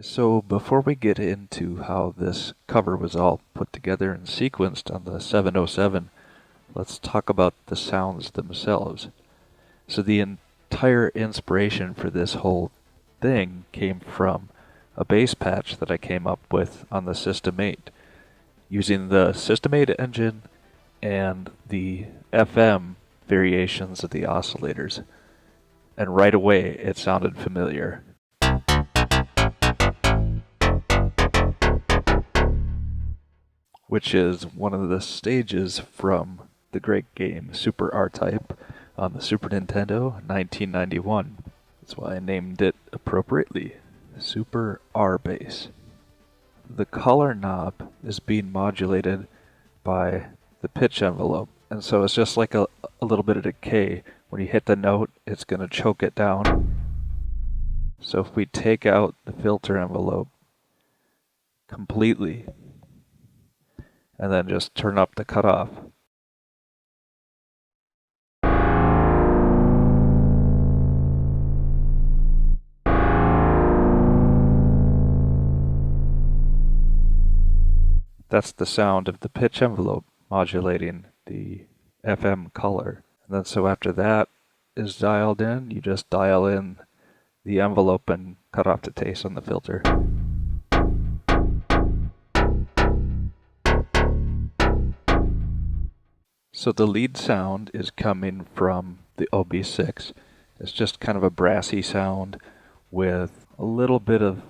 So before we get into how this cover was all put together and sequenced on the 707, let's talk about the sounds themselves. So the entire inspiration for this whole thing came from a bass patch that I came up with on the System-8, using the System-8 engine and the FM variations of the oscillators. And right away it sounded familiar. Which is one of the stages from the great game Super R-Type on the Super Nintendo 1991. That's why I named it appropriately, Super R-Bass. The color knob is being modulated by the pitch envelope, and so it's just like a little bit of decay. When you hit the note, it's going to choke it down. So if we take out the filter envelope completely, and then just turn up the cutoff, that's the sound of the pitch envelope modulating the FM color. And then so after that is dialed in, you just dial in the envelope and cut off the taste on the filter. So the lead sound is coming from the OB-6. It's just kind of a brassy sound with a little bit of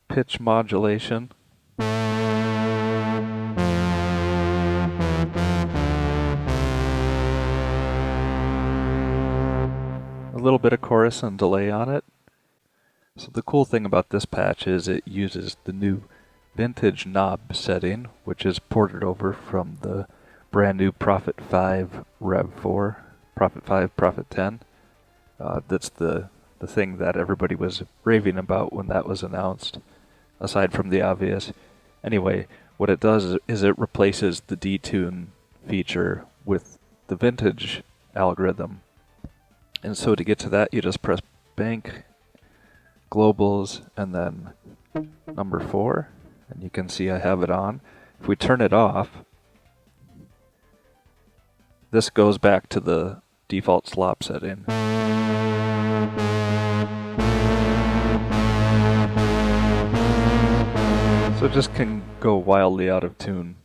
pitch modulation. A little bit of chorus and delay on it. So the cool thing about this patch is it uses the new vintage knob setting, which is ported over from the brand new Prophet 5 Rev 4, Prophet 5, Prophet 10. That's the thing that everybody was raving about when that was announced, aside from the obvious. Anyway, what it does is it replaces the detune feature with the vintage algorithm. And so to get to that, you just press bank, globals, and then number 4, and you can see I have it on. If we turn it off, this goes back to the default slop setting. So it just can go wildly out of tune.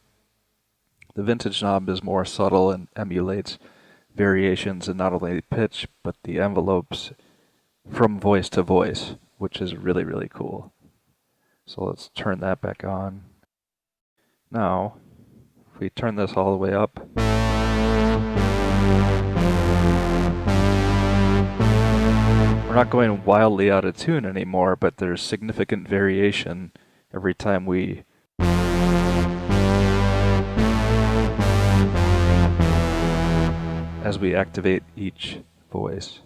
The vintage knob is more subtle and emulates variations in not only pitch, but the envelopes from voice to voice, which is really, really cool. So let's turn that back on. Now, if we turn this all the way up, we're not going wildly out of tune anymore, but there's significant variation every time we as we activate each voice.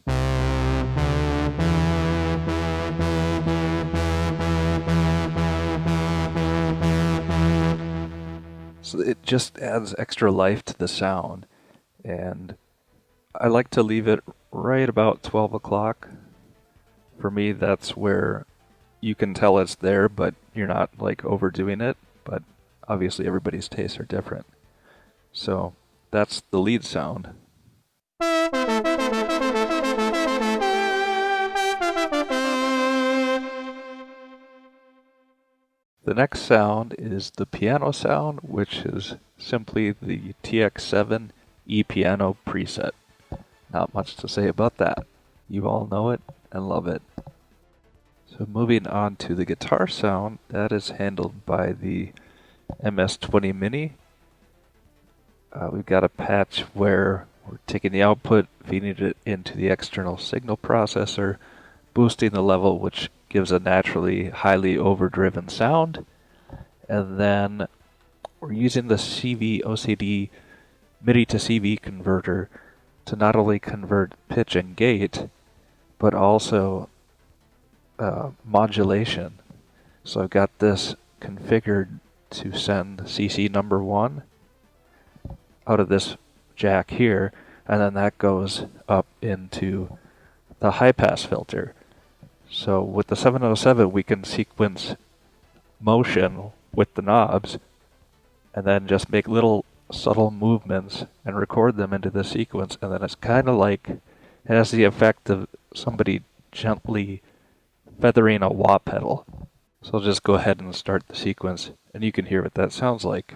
So it just adds extra life to the sound, and I like to leave it right about 12 o'clock. For me, that's where you can tell it's there, but you're not like overdoing it, but obviously everybody's tastes are different. So that's the lead sound. The next sound is the piano sound, which is simply the TX7 E-piano preset. Not much to say about that. You all know it and love it. So moving on to the guitar sound, that is handled by the MS-20 Mini. We've got a patch where we're taking the output, feeding it into the external signal processor, boosting the level, which gives a naturally highly overdriven sound. And then we're using the CV-OCD MIDI to CV converter to not only convert pitch and gate, but also modulation. So I've got this configured to send CC number 1 out of this jack here, and then that goes up into the high pass filter. So with the 707, we can sequence motion with the knobs and then just make little subtle movements and record them into the sequence, and then it's kind of like it has the effect of somebody gently feathering a wah pedal. So I'll just go ahead and start the sequence, and you can hear what that sounds like.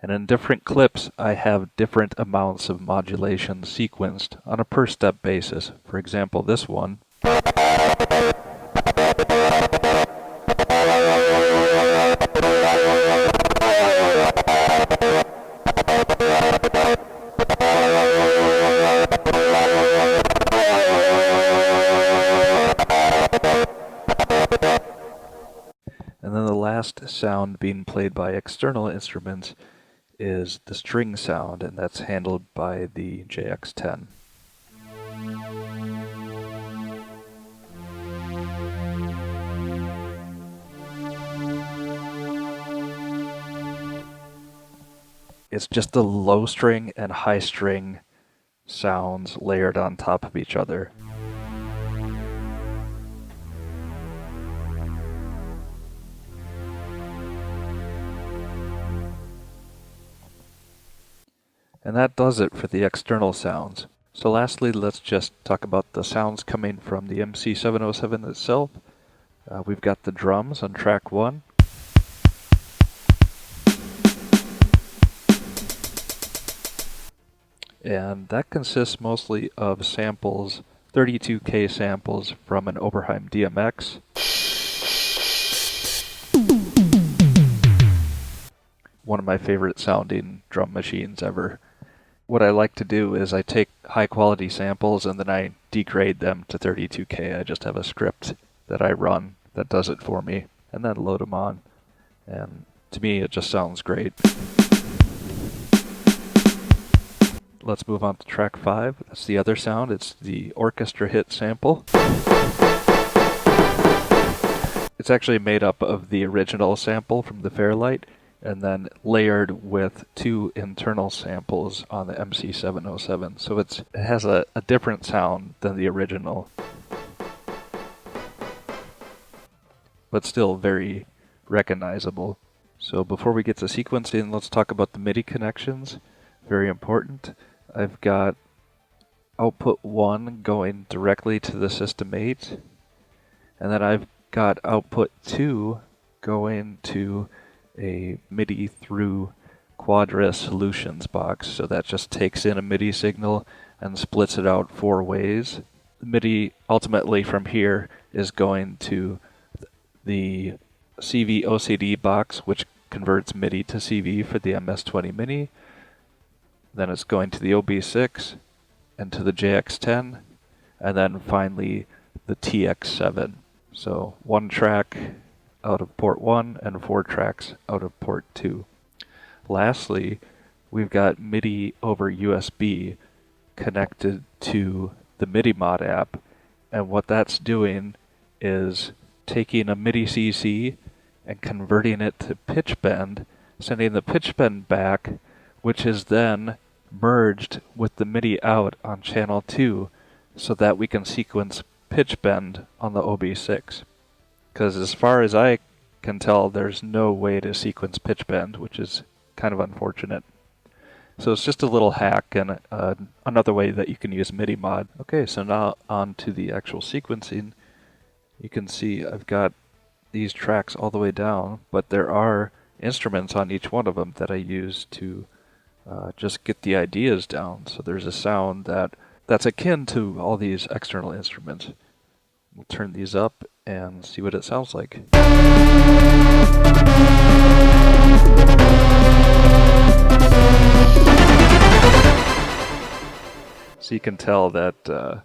And in different clips, I have different amounts of modulation sequenced on a per step basis. For example, this one. And then the last sound being played by external instruments is the string sound, and that's handled by the JX-10. It's just the low string and high string sounds layered on top of each other. And that does it for the external sounds. So lastly, let's just talk about the sounds coming from the MC-707 itself. We've got the drums on track 1. And that consists mostly of samples, 32K samples from an Oberheim DMX. One of my favorite sounding drum machines ever. What I like to do is I take high quality samples and then I degrade them to 32K. I just have a script that I run that does it for me, and then load them on. And to me, it just sounds great. Let's move on to track 5. That's the other sound. It's the orchestra hit sample. It's actually made up of the original sample from the Fairlight, and then layered with 2 internal samples on the MC-707. So it has a different sound than the original, but still very recognizable. So before we get to sequencing, let's talk about the MIDI connections. Very important. I've got output 1 going directly to the System-8, and then I've got output 2 going to a MIDI through Quadra Solutions box. So that just takes in a MIDI signal and splits it out 4 ways. The MIDI ultimately from here is going to the CV OCD box, which converts MIDI to CV for the MS-20 Mini. Then it's going to the OB-6 and to the JX-10, and then finally the TX7. So 1 track out of port 1 and 4 tracks out of port 2. Lastly, we've got MIDI over USB connected to the MIDI mod app, and what that's doing is taking a MIDI CC and converting it to pitch bend, sending the pitch bend back, which is then merged with the MIDI out on channel 2 so that we can sequence pitch bend on the OB-6. Because as far as I can tell, there's no way to sequence pitch bend, which is kind of unfortunate. So it's just a little hack and another way that you can use MIDI mod. Okay, so now on to the actual sequencing. You can see I've got these tracks all the way down, but there are instruments on each one of them that I use to just get the ideas down. So there's a sound that's akin to all these external instruments. We'll turn these up and see what it sounds like. So you can tell that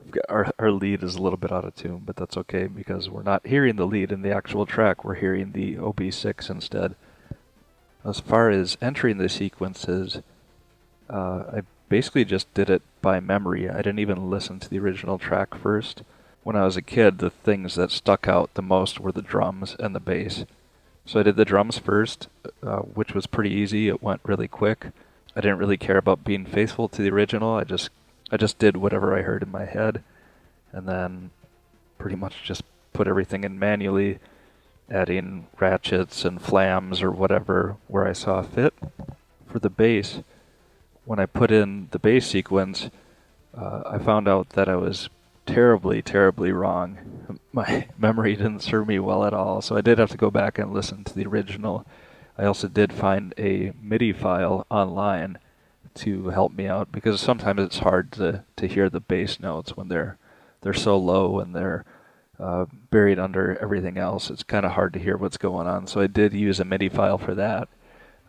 we've got our lead is a little bit out of tune, but that's okay because we're not hearing the lead in the actual track, we're hearing the OB-6 instead. As far as entering the sequences, I basically just did it by memory. I didn't even listen to the original track first. When I was a kid, the things that stuck out the most were the drums and the bass. So I did the drums first, which was pretty easy. It went really quick. I didn't really care about being faithful to the original. I just did whatever I heard in my head, and then pretty much just put everything in manually, adding ratchets and flams or whatever where I saw fit. For the bass, when I put in the bass sequence, I found out that I was terribly, terribly wrong. My memory didn't serve me well at all, so I did have to go back and listen to the original. I also did find a MIDI file online to help me out, because sometimes it's hard to hear the bass notes when they're so low and they're buried under everything else. It's kind of hard to hear what's going on, so I did use a MIDI file for that.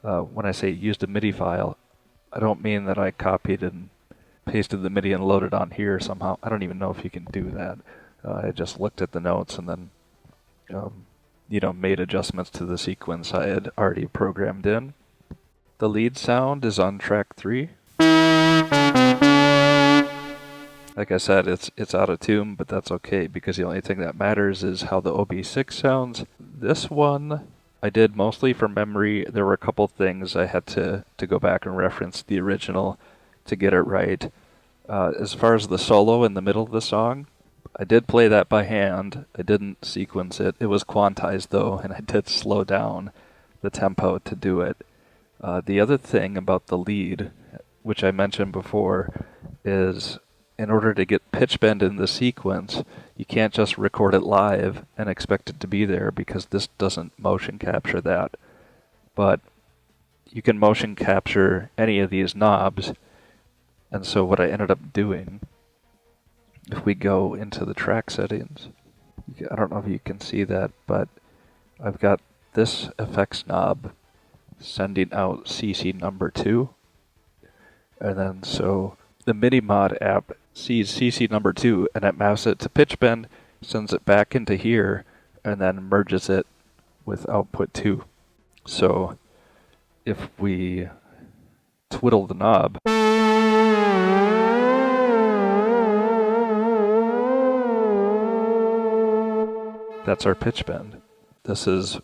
When I say used a MIDI file, I don't mean that I copied and pasted the MIDI and loaded on here somehow. I don't even know if you can do that. I just looked at the notes and then, made adjustments to the sequence I had already programmed in. The lead sound is on track 3. Like I said, it's out of tune, but that's okay, because the only thing that matters is how the OB-6 sounds. This one I did mostly from memory. There were a couple things I had to go back and reference the original to get it right. As far as the solo in the middle of the song, I did play that by hand. I didn't sequence it. It was quantized though, and I did slow down the tempo to do it. The other thing about the lead, which I mentioned before, is in order to get pitch bend in the sequence, you can't just record it live and expect it to be there, because this doesn't motion capture that. But you can motion capture any of these knobs, and so what I ended up doing, if we go into the track settings, I don't know if you can see that, but I've got this effects knob sending out CC number 2, and then so the MIDI mod app sees CC number 2 and it maps it to pitch bend, sends it back into here, and then merges it with output 2. So if we twiddle the knob, that's our pitch bend. This is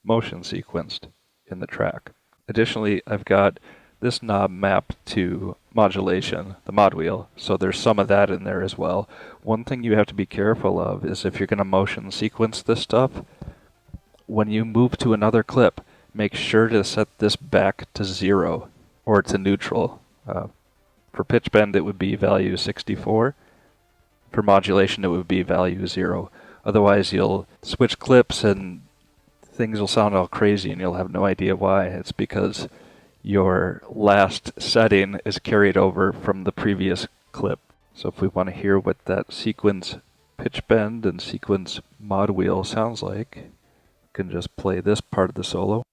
motion sequenced in the track. Additionally, I've got this knob mapped to modulation, the mod wheel, so there's some of that in there as well. One thing you have to be careful of is if you're going to motion sequence this stuff, when you move to another clip, make sure to set this back to 0 or to neutral. For pitch bend, it would be value 64. For modulation, it would be value 0. Otherwise, you'll switch clips and things will sound all crazy and you'll have no idea why. It's because your last setting is carried over from the previous clip. So if we want to hear what that sequence pitch bend and sequence mod wheel sounds like, we can just play this part of the solo.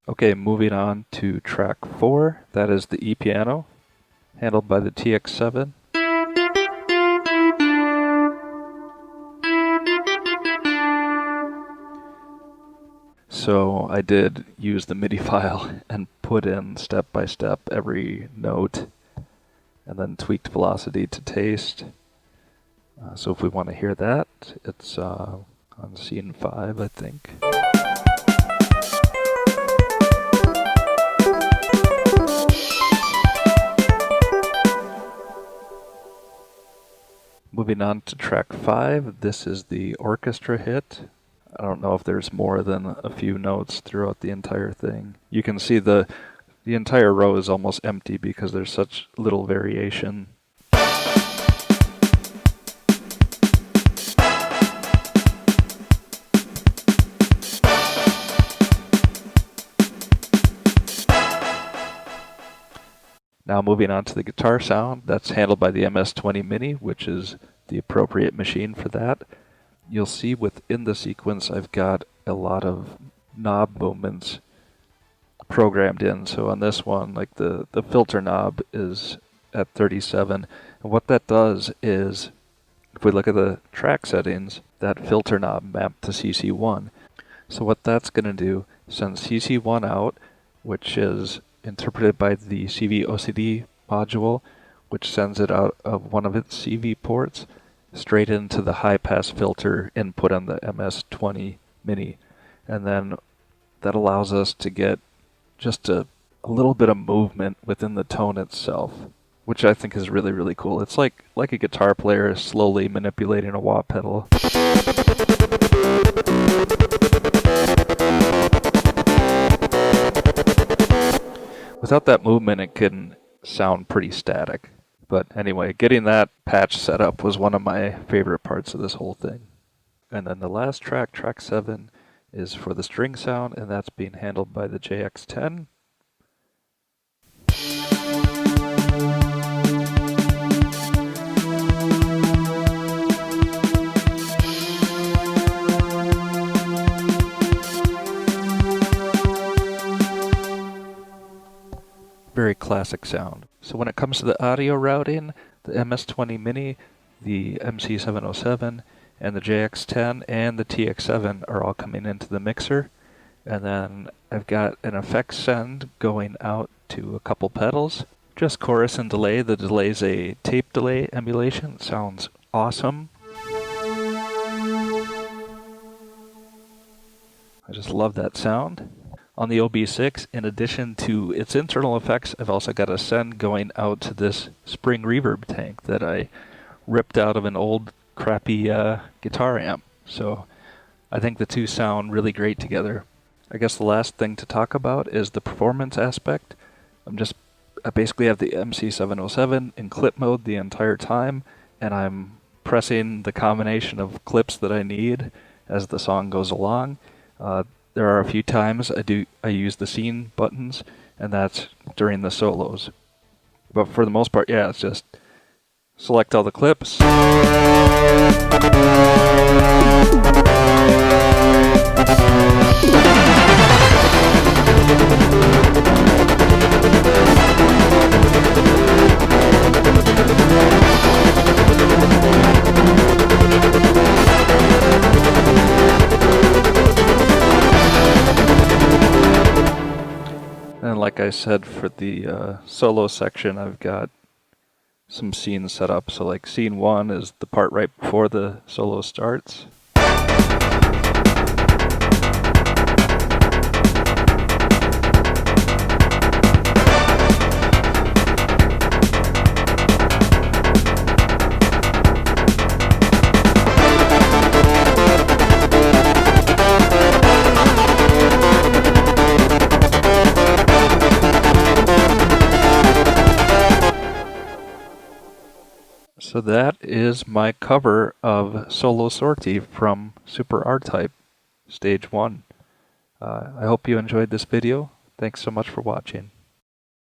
Okay, moving on to track 4. That is the E piano, handled by the TX7. So I did use the MIDI file and put in step by step every note, and then tweaked velocity to taste. So if we want to hear that, it's on scene 5, I think. Moving on to track 5, this is the orchestra hit. I don't know if there's more than a few notes throughout the entire thing. You can see the entire row is almost empty because there's such little variation. Now moving on to the guitar sound, that's handled by the MS-20 Mini, which is the appropriate machine for that. You'll see within the sequence I've got a lot of knob movements programmed in. So on this one, like the filter knob is at 37. And what that does is, if we look at the track settings, that filter knob mapped to CC1. So what that's going to do, send CC1 out, which is interpreted by the CV OCD module, which sends it out of one of its CV ports straight into the high-pass filter input on the MS-20 Mini. And then that allows us to get just a little bit of movement within the tone itself, which I think is really, really cool. It's like a guitar player slowly manipulating a wah pedal. Without that movement, it can sound pretty static. But anyway, getting that patch set up was one of my favorite parts of this whole thing. And then the last track, track 7, is for the string sound, and that's being handled by the JX-10. Very classic sound. So when it comes to the audio routing, the MS-20 Mini, the MC-707, and the JX-10 and the TX7 are all coming into the mixer. And then I've got an effects send going out to a couple pedals. Just chorus and delay. The delay's a tape delay emulation. It sounds awesome. I just love that sound. On the OB-6, in addition to its internal effects, I've also got a send going out to this spring reverb tank that I ripped out of an old crappy guitar amp. So I think the two sound really great together. I guess the last thing to talk about is the performance aspect. I basically have the MC-707 in clip mode the entire time, and I'm pressing the combination of clips that I need as the song goes along. There are a few times I use the scene buttons, and that's during the solos. But for the most part, yeah, it's just select all the clips. And like I said, for the solo section, I've got some scenes set up. So like scene 1 is the part right before the solo starts. So that is my cover of Solo Sortie from Super R-Type, Stage 1. I hope you enjoyed this video. Thanks so much for watching.